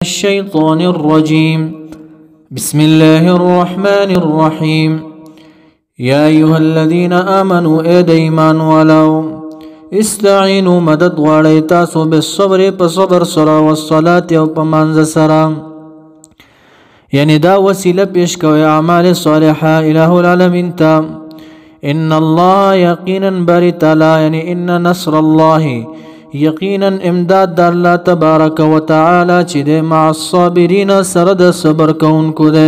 الشيطان الرجيم بسم الله الرحمن الرحيم يا أيها الذين آمنوا إيمان ولو استعينوا مدد غواړئ تاسو بالصبر صبر سرا والصلاة او پمانځ سرا یعنی دا وسیله پیش کوي اعمال صالحه الہ العالمین تا ان الله یقینا بری تعالی یعنی ان نصر الله یقینا امداد د الله تبارک وتعالى چې د مع الصابرین سره د صبر کوونکو ده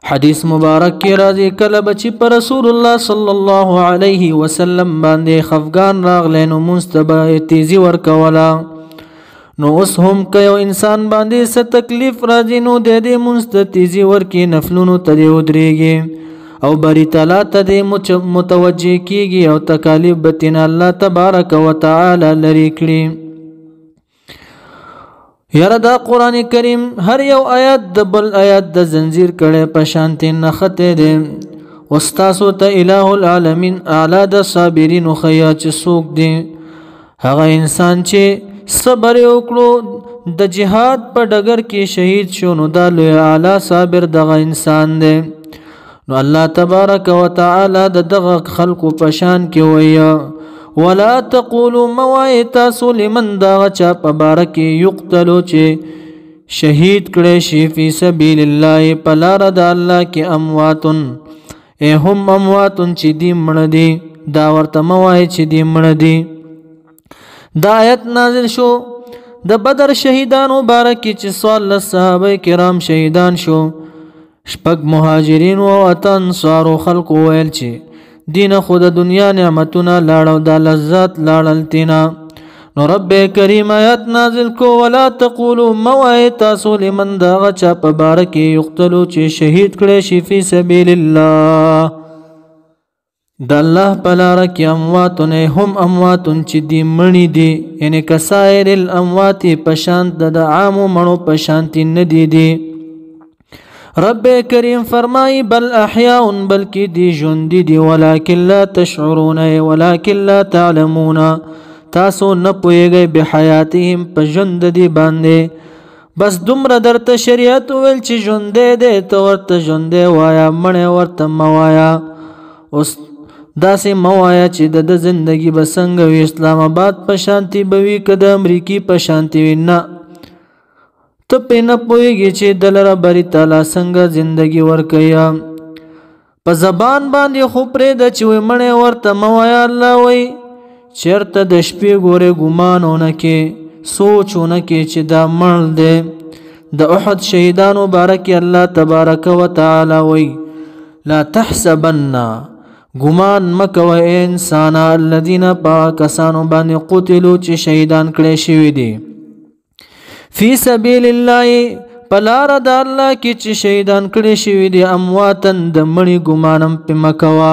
حدیث مبارک کی راضی کله بچی پر رسول الله صلی الله علیه وسلم باندې خفغان راغلی نو مستبه تیزی ورکولا نو اوس هم که یو انسان باندې څه تکلیف راځي نو د دې مست تیزی ورکی نفلونو ته ودرېږي او بری تعالی ته متوجه کیږي او تکالیف بتین الله تبارک وتعالى لري کړي یاره دا قرآن کریم هر یو آیات د بل آیات د زنجیر کړي په شانتي نخته دي واستاسو ته الہ العالمین اعلی د صابرین خیا چې څوک دي هغه انسان چې صبر وکړو د جهاد په ډګر کې شهید شو نو دا لوی اعلی صابر دغه انسان دی نو الله تبارک وتعالى دغه خلق په شان کې ویا ولا تقولوا موایتا لمن دا چا په بارک یقتلوا چې شهید کړي شي فی سبیل الله په لار د الله کې امواتن هم امواتن چې دی مړ دي دا ورته موای چې دی مړ دي دا آیت نازل شو د بدر شهیدانو بارک چې صلی صحابه کرام شهیدان شو شپږ مهاجرین او انصار خلق ویل چې دین خود دنیا نعمتونه لاړو د لذت لاړل تینا نو رب کریم آیات نازل کو ولا تقولوا موایت لمن دا چا په بارک یقتلوا چې شهید کړي شي فی سبیل الله د الله په لار کې امواتونه هم امواتون چې دی مړي دي یعنی کسائر الاموات په شان د عام مړو په شانتی نه دي رب کریم فرمائی بل احیاء بلکی دی ژوندي دي ولکن لا تشعرون ولکن لا تعلمون تاسو نه پوهیږئ بحیاتهم په ژوند دي باندې بس دومره درته شریعت ویل چې ژوندی دی ته ورته ژوندی وایا مړی ورته موایا اوس داسې موایا چې د زندگی به څنګه وي اسلام آباد په شانتي به وي که د امریکې په شانتي وي نه ته پې نه پوهېږي چې دلره بری تعالی څنګه زندگی ورکوي په زبان باندې خو پرېږده چې وایي مړی ورته مه وایه الله وایي چېرته د شپې ګورې ګمان ونه کې سوچ ونه کې چې دا مړ دی د احد شهیدانو باره کې الله تبارک وتعالی وایي لا تحسبن ګمان مه کوه ای انسانه الذین په کسانو باندې قتلو چې شهیدان کړی شوي دي فی سبیل الله پلار د الله کې چې شهیدان کړي شوي دي امواتن د مړي ګمانم په مکوا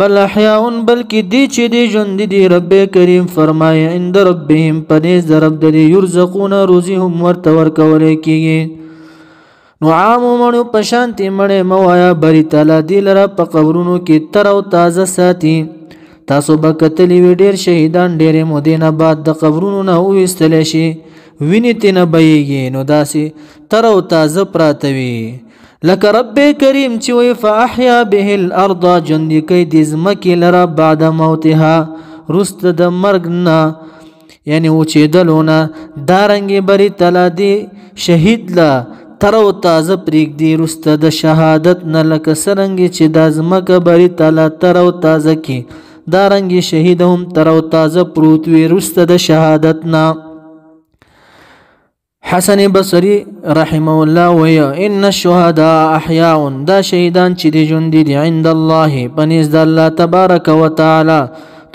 بل احیاء بلکې دی چې دی ژوند دي رب کریم فرمایي عند ربهم پنځ رب دې يرزقون روزي هم ورته ورکول کېږي نو عام مړو په شانتي مړې موایا بری تعالی دی لره په قبرونو کې تر او تازه ساتي تاسو به کتلی وی ډیر شهیدان ډیره مودینه بعد د قبرونو نه وېستل شي ویني تنه بهیږي نو داسې تر او تازه پراته وي لکه رب کریم چې وی فاحیا به الارض ژوند کوي د ځمکې لره بعد موتها رست د مرګ نه یعنی اوچېدلونه دارنګې بری تعالی دی شهید لا تر او تازه پرېږدي رست د شهادت نه لکه څرنګې چې د ځمکه بری تعالی تر او تازه کړي دارنګې شهید هم تر او تازه پروت وي رست د شهادت نه حسن بصری رحمه الله ویا ان الشهداء احیاء دا شهیدان چې دی ژوند دي عند الله پنځ د الله تبارک وتعالى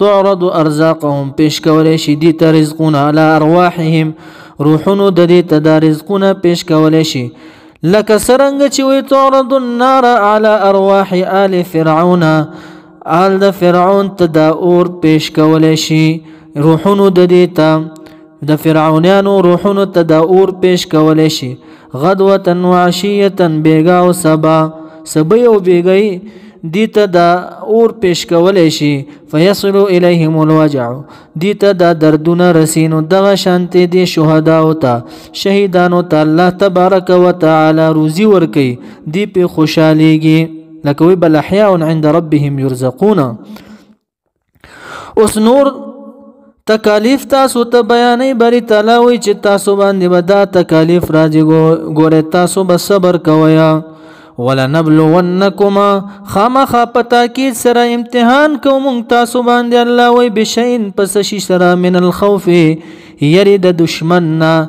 تعرض ارزاقهم پیش کولای شي دي ته رزقونه على ارواحهم روحونو د دې ته د رزقونه پیش کولای شي لکه څرنګه چې وی تعرض النار على ارواح آل فرعون آل د فرعون ته د اور پیش کولای شي روحونو د دې ته د فرعونانو روحونو ته د اور پیش کولای شي غدوه وعشیه بیګا او سبا او بیګي دیتا دا اور پیش کولی شي فیصل الیهم الوجع دیتا دا دردون رسینو دغه شانتی دی شهداو تا شهیدانو تا الله تبارک و تعالی روزی ورکی دی پی خوشحالیگی لکوی بل احیاء عند ربهم یرزقون. اوس نور تکالیف تاسو ته بیانې بری تعالی وی چې تاسو باندې به دا تکالیف راځي ګوره تاسو به صبر کویا ولنبلونکما خامخا په تاکید سره امتحان کوم تاسو باندې الله وی بشین پس شي سره من الخوف یری د دشمن نه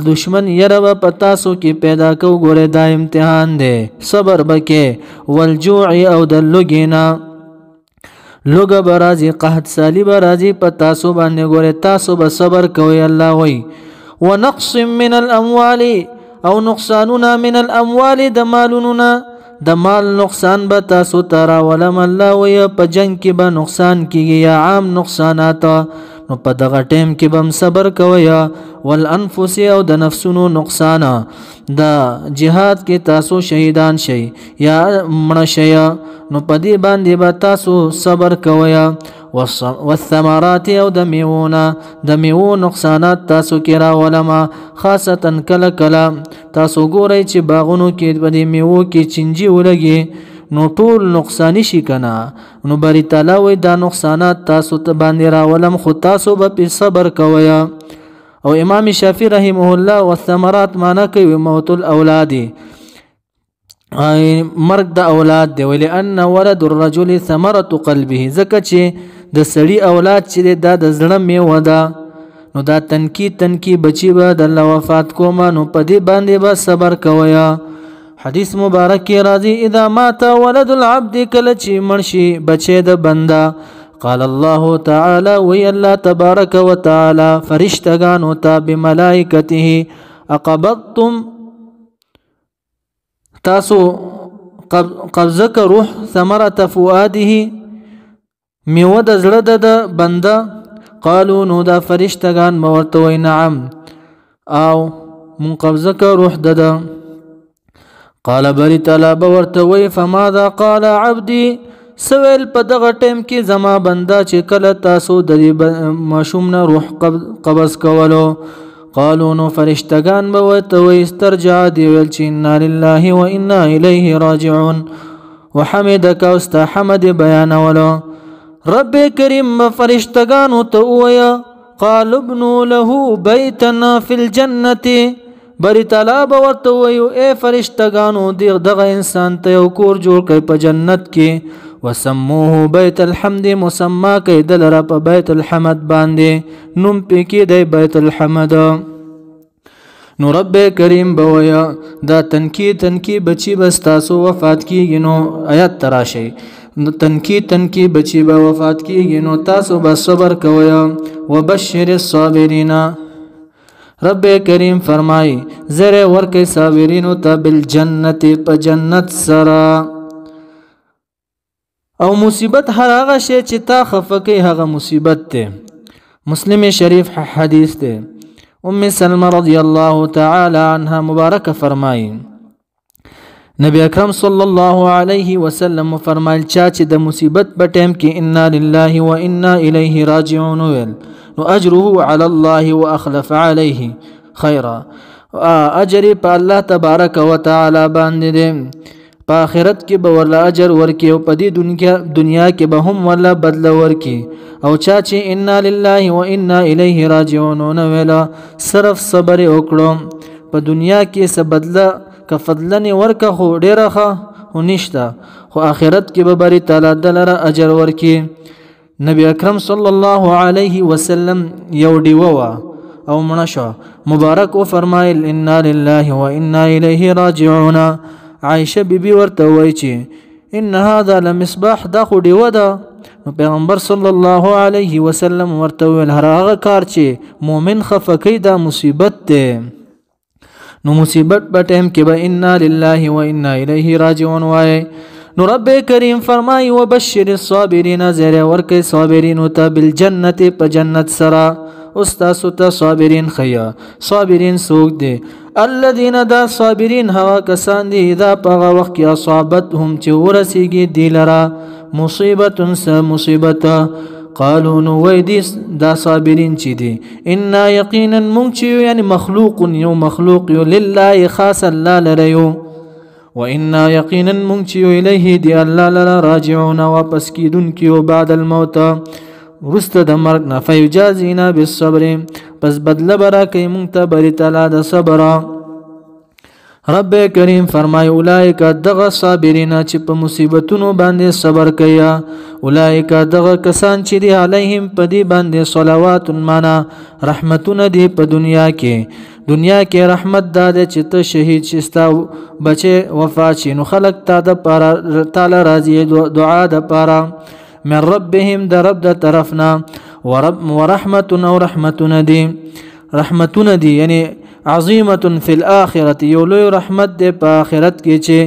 دشمن یره په تاسو کې پیدا کو ګوره دا امتحان دی صبر بکې والجوع او د لوګینا لوگا برازی قحط سالی برازی پا تاسو باندې گوره تاسو با صبر کوئی اللہ وی ونقص من الاموال او نقصانونا من الاموال دمالونونا دمال نقصان با تاسو تارا ولم اللہ وی پا جنگ کی با نقصان کی یا عام نقصاناتا نو پا دغا ٹیم کی بم صبر کوئی والانفس او د نفسونو نقصانا دا جهاد کی تاسو شهیدان شي یا مړه شي نو پدی باندې با تاسو صبر کویا والثمرات او د میوو نقصانات تاسو کې را ولما خاصتا کله کله تاسو ګورئ چې باغونو کې پدی میوو کې چنجي ولګي نو ټول نقصانی شي کنه نو بری تعالی وی دا نقصانات تاسو ته باندې را ولم خو تاسو به صبر کویا. او امام شافعی رحمه الله والثمرات معنا کوي موت الاولاد مرګ د اولاد دی ولئن ولد الرجل ثمره قلبه زکه چې د سړی اولاد چې د زړه میوه ده نو دا تنکی بچی به د الله وفات کوما نو پدی باندې به صبر کویا. حدیث مبارک راځي اذا مات ولد العبد کله چې مرشي بچی د بنده قال الله تعالى وی الله تبارک و تعالی فرشتگانو تا بملائکته اقبضتم تاسو قبضک روح ثمرة فؤاده میوه د زړه د بنده قالو نو دا فرشتگان مورته وی نعم او من قبضک روح د قال بری تعالی ورته وی فماذا قال عبدي سویل په دغه ټیم کې زما بندا چې کله تاسو د ماشوم نه روح قبض کولو قالو نو فرشتگان به ورته وی استرجع دی ویل چې انا لله و انا الیه راجعون وحمدک استا حمد بیانولو رب کریم فرشتگانو ته ویا قال ابنوا له بیتنا فی الجنه بری تعالی به ورته ویو اے فرشتگانو دغه انسان ته یو کور جوړ کړئ په جنت کې وسموه بیت الحمد مسما کوي دلره په بیت الحمد باندې نوم پکې دی بیت الحمد. نو رب کریم بویا دا تنکی بچی بس تاسو وفات کیږي نو آیات تراشي نو تنکی بچی به وفات کیږي نو تاسو بس صبر کویا وبشر الصابرین رب کریم فرمای زره ورکه صابرینو ته بالجنت په جنت سرا او مصیبت هر هغه شی چې تا خفقه هغه مصیبت ته. مسلم شریف حدیث ته ام سلمہ رضی الله تعالی عنها مبارک فرمای نبی اکرم صلی الله علیه وسلم فرمایل چې د مصیبت په ټیم کې انا لله و انا الیه راجعون ویل نو اجره علی الله واخلف علیه خیرا اجر په الله تبارک و تعالی باندې دی په آخرت کې به ورله اجر ورکي او په دې دنیا کې به هم ورله بدله ورکي او چا چې انا لله و انا الیه راجعون ویلا صرف صبر وکړو په دنیا کې څه بدله که فضلنې ورکه خو ډیره ښه خو نشته خو آخرت کې به بری تعالی دلره اجر ورکي. نبی اکرم صلی الله علیه وسلم یو ډیوه او مړه شو مبارک و فرمایل انا لله و انا الیه راجعون. عائشہ بی بی ورته وای چې ان هذا لمصباح دا خو ډیوه ده نو پیغمبر صلی الله علیه وسلم ورته ویل هر هغه کار چې مؤمن خفقی دا مصیبت ده نو مصیبت په ټیم کې به انا لله و انا الیه راجعون وای. نو رب کریم فرمای وبشر الصابرین زیر ورکه صابرین ته بالجنت په جنت سرا استاسو ته صابرین خیا صابرین سوک دي الذين دا صابرین هوا کسان دي اذا پغه وخت کې اصابتهم چې ورسیږي دی لرا مصیبت س مصیبت قالوا نو ویدی دا صابرین چی دی انا یقینا منچیو یعنی مخلوق یو مخلوق یو لله خاص الله لریو و انا یقینا منچیو الیه دی الله لرا راجعون واپس کیدون کیو بعد الموت رست د مرگ نه فیجازینا بالصبر پس بدل برا کای مونږ ته بری تعالی د صبر رب کریم فرمای اولئک دغه صابرین چې په مصیبتونو باندې صبر کیا اولئک دغه کسان چې دی علیهم په دی باندې صلوات معنا رحمتونه دی په دنیا کې رحمت داده چې ته شهید شستا بچي وفات شي نو خلق تا د پاره تعالی راضی دعا د پاره من ربهم د رب د طرفنا ورحمت او رحمتونه دی یعنی عظیمه فی الاخره یولو رحمت دی په آخرت کې چې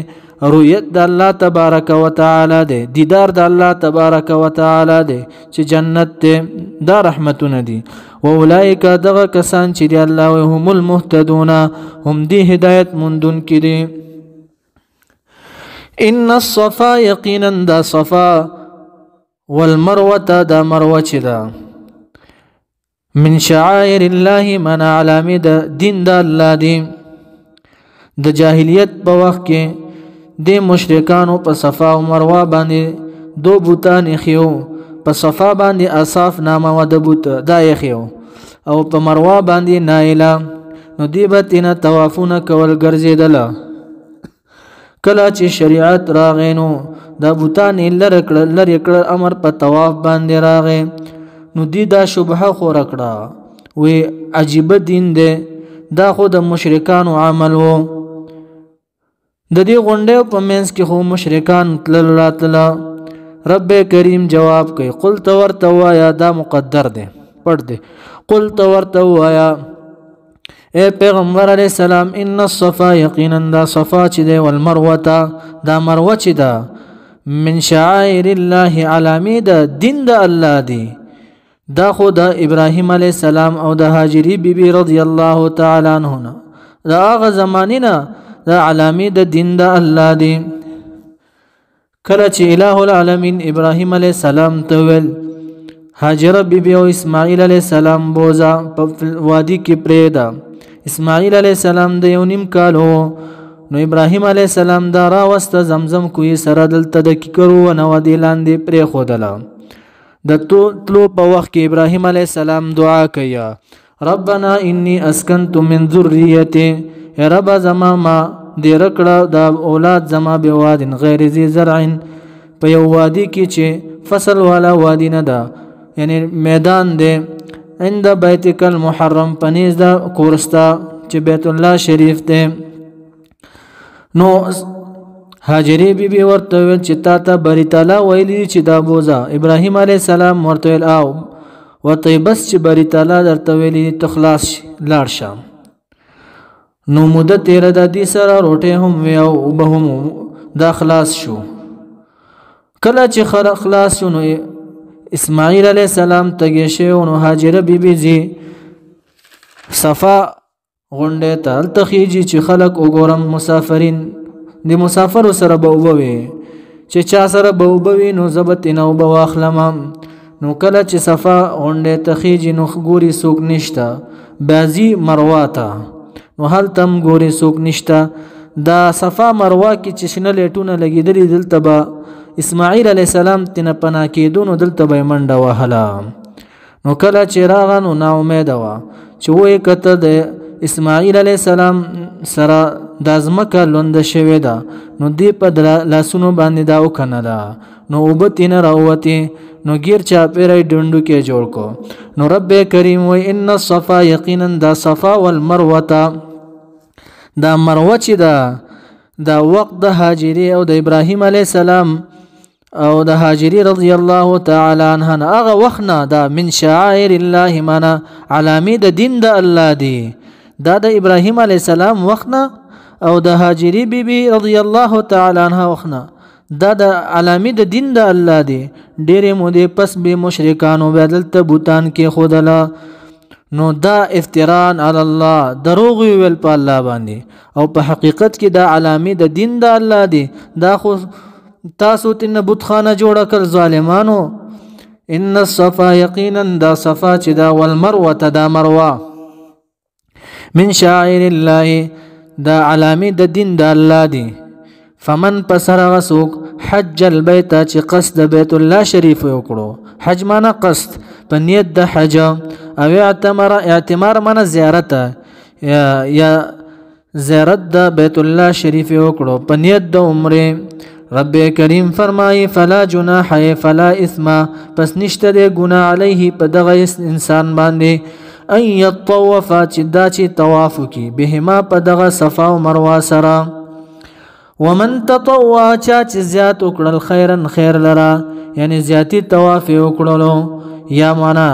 رؤیت د الله تبارک وتعالى دی دیدار د الله تبارک وتعالى دی چې جنت دی دا رحمتونه دي و اولئک دغه کسان چې دی الله هم المهتدون هم دی هدایت مندون کړي ان الصفا یقینا دا صفا والمروه دا مروه چې دا من شعائر الله من علامه د دین د الله دی د جاهلیت په وخت کې د مشرکانو په صفا او مروه باندې دو بوتان خيو په صفا باندې اصاف نامه و د بوت دا خيو او په مروه باندې نایلا نو دی به تینا طوافونه کول ګرځیدل کله چې شریعت راغینو دا بوتان لری کړ امر په طواف باندې راغی نو دی دا شبهه خور کړه وی عجیب دین دی دا خو د مشرکانو عمل وو د دې غونډې په منځ کې خو مشرکان تل راتله رب کریم جواب کوي قل ورته وایا دا مقدر دی پړ دی قل ورته وایا اے پیغمبر علیہ السلام ان الصفا یقینا دا صفا چې دی والمروه دا مروه چې دا من شعائر الله علامه د دین د الله دی دا خو د ابراهیم علیه السلام او د هاجری بیبي رضی الله تعالی عنها دا هغه زمانینا دا علامه د دین د الله دی کله چې الہ العالمین ابراهیم علیه السلام ته ویل هاجر بیبي او اسماعیل علیه السلام بوزا په وادي کې پریدا اسماعیل علیه السلام د یو نیم کال هو نو ابراهیم علیه السلام دا راوسته زمزم کوی سره دلته د کیکرو نو دی لاندې پرې خودله د تلو په وخت کې ابراهیم علیه السلام دعا کیا ربنا انی اسکنت من ذریته یا رب زما ما دې رکړه د اولاد زما به وادن غیر ذی زرع په یو وادي کې چې فصل والا وادي نه ده یعنی میدان دی عند بیتک المحرم پنیز دا کورستا چې بیت الله شریف دی نو هاجری بیبي ورته ویل چې تا ته بری تعالی ویلی چې دا بوزا ابراهیم علیه السلام ورته ویل او وته بس چې بری تعالی درته ویلی تخلاص لاړ شم نو مدته تیر د دې سره روټه هم وی او به هم دا خلاص شو کله چې خلاص شو نو اسماعیل علیه السلام تګی شو نو هاجره بیبي زی صفا غونډه ته التخیجی چې خلق وګورم مسافرین د مسافر سره به وبوي چې چا سره به وبوي نو زبط نه وب واخلم نو کله چې صفا غونډه تخیجی نو ګوري سوق نشتا بازی مروه تا نو هل تم ګوري سوق نشتا دا صفا مروه کې چې شنه لیټونه لګیدلې دلته به اسماعیل علیه السلام تنه پنا کېدو نو دلته به منډه وهله نو کله چې راغ نو نا امید وا چې وې کته د اسماعیل علیه السلام سره د ازمکه لوند شوی ده نو دی په لاسونو باندې دا وکنله نو وبتین راوتی نو غیر چا پیرای ډندو کې جوړ کو نو رب کریم و ان الصفا یقینا دا صفا والمروه دا مروه چې دا وقت د هاجری او د ابراهیم علیه السلام او د هاجری رضی الله تعالی عنها هغه وخنا دا من شعائر الله معنا علامه د دین د الله دی دا د ابراهیم علیه السلام وخنا او د هاجری بیبي رضی الله تعالی عنها وخنا دا د علامه د دین د الله دی ډېرې مودې پس به مشرکانو بدل ته بوتان کې خودلا نو دا افتران علی الله دروغ ویل په الله باندې او په حقیقت کې دا علامه د دین د الله دی دا خو تاسو تن بتخانه جوړه کړ ظالمانو ان الصفا یقینا دا صفا چې دا والمروه دا مروه من شاعر الله دا علامه د دین د الله دی فمن پسر غسوک حج البيت چې قصد بیت الله شریف وکړو حج معنا قصد په نیت د حج او اعتمار معنا زیارت یا زیارت د بیت الله شریف وکړو په نیت د عمره رب کریم فرمایي فلا جناح فلا اثم پس نشته د ګناه علیه په دغه انسان باندې ان يطوف چې دا چې طواف کی بهما په دغه صفا او مروه سره ومن تطوع چې زیات وکړل خیرا خیر لرا یعنی زیاتی طواف وکړلو یا معنا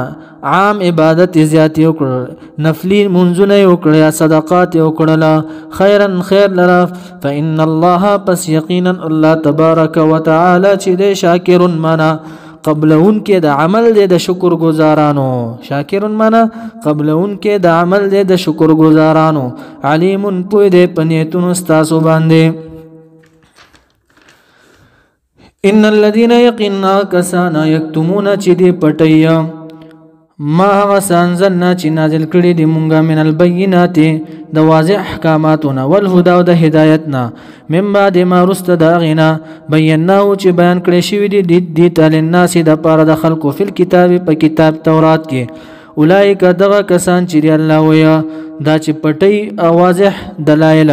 عام عبادت زیاتی وکړل نفلی منځونه وکړل یا صدقات وکړل خیرا خیر لرا فإن الله پس یقینا الله تبارک وتعالى چې دې شاکر معنا قبلون کې د عمل د شکر گزارانو شاکرون معنا قبلون کې د عمل د شکر گزارانو علیم پوی دې پنیتونو تاسو باندې ان الذين يقينا كسانا يكتمون چې دې پټیا ما غسانزلنا چې نازل کړي دي مونږه من البينات د واضح احکاماتنا والهدى او د هدایتنا من بعد ما رست داغنا بیناو چې بیان کړی شوی دي د تعالی الناس د پاره د خلقو فل کتاب په کتاب تورات کې اولئک دغه کسان چې الله ویا دا چې پټي واضح دلایل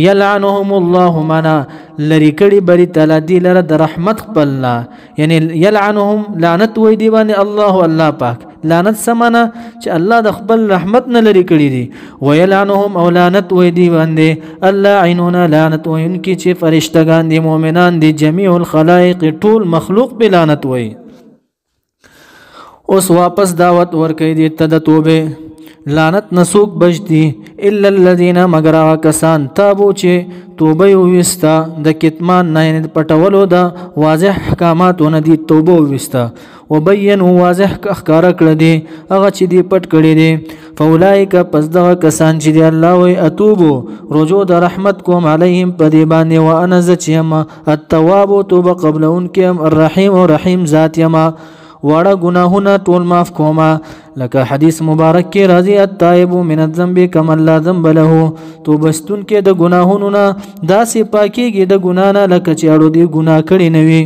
یلعنهم الله منا لری کړي بری تعالی دی لره د رحمت خپلنا یعنی یلعنهم لعنت وې دی باندې الله پاک لعنت سمانا چې الله د خپل رحمت نه لري کړی دي ويلعنهم او لعنت وې دی باندې الله عینونا لعنت وې انکی چې فرشتگان دي مؤمنان دي جميع الخلائق ټول مخلوق به لعنت وې اوس واپس دعوت ورکړي دي ته د توبه لعنت نسوک بجدي الا الذين مگر کسان تابو چې توبه وستا د کتمان نه پټولو د واضح احکاماتونه دي توبه وستا وبینوا واضح اخکار کړی دي هغه چې دی پټ کړی دي فاولائک پس دغه کسان چې دی الله وي اتوبو رجوع د رحمت کوم علیهم په دی باندې وانا زچما التواب توبه قبلون کې الرحیم او رحیم ذات یما وړه گناهونه ټول معاف کوما لکه حدیث مبارک کې راځي التائب من الذنب كما لا ذنب له توبستون کې د گناهونو نه داسې پاکيږي د ګنا نه لکه چې اړو دی ګناه کړی نه وي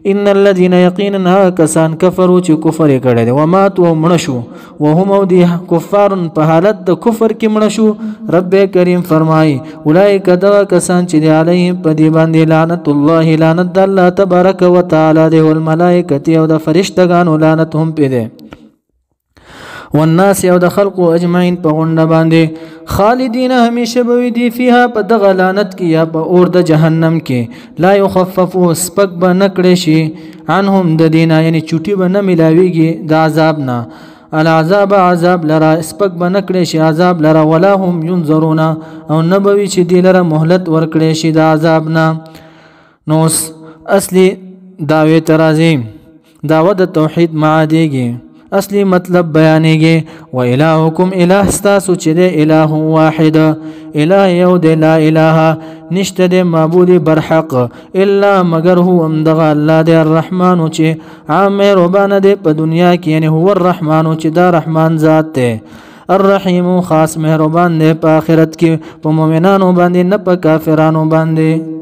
ان الذين يقينا كسان كفروا چې کفر کړي دي ومات و منشو وهم دي کفار په حالت د کفر کې منشو رب کریم فرمای اولئک دا کسان چې علیهم په دی باندې لعنت الله لعنت الله تبارک وتعالى دی والملائکه او د فرشتگان لعنت هم پیده والناس او د خلق اجمعین په غونډه باندې خالدین همیشه بوي دي فيها په دغه لعنت کې یا په اور د جهنم کې لا يخففوا سپک به نکړي شي عنهم د دینه یعنی چوټي به نه ملاويږي د عذاب نه العذاب عذاب لرا سپک به نکړي شي عذاب لرا ولا هم ينظرون او نبوي چې دی لره مهلت ورکړي شي د عذاب نه نو اصلي دعوی ترازی دعوت د توحید معادیږي اصلی مطلب بیانېږي و الهکم اله ستاسو چې د اله واحد اله یو د لا اله نشته د معبود برحق الا مگر هو امدغه الله د الرحمن چې عام ربانه د په دنیا کې یعنی هو الرحمن چې دا رحمان ذات دی الرحیم خاص مهربان دی په آخرت کې په مؤمنانو باندې نه په کافرانو باندې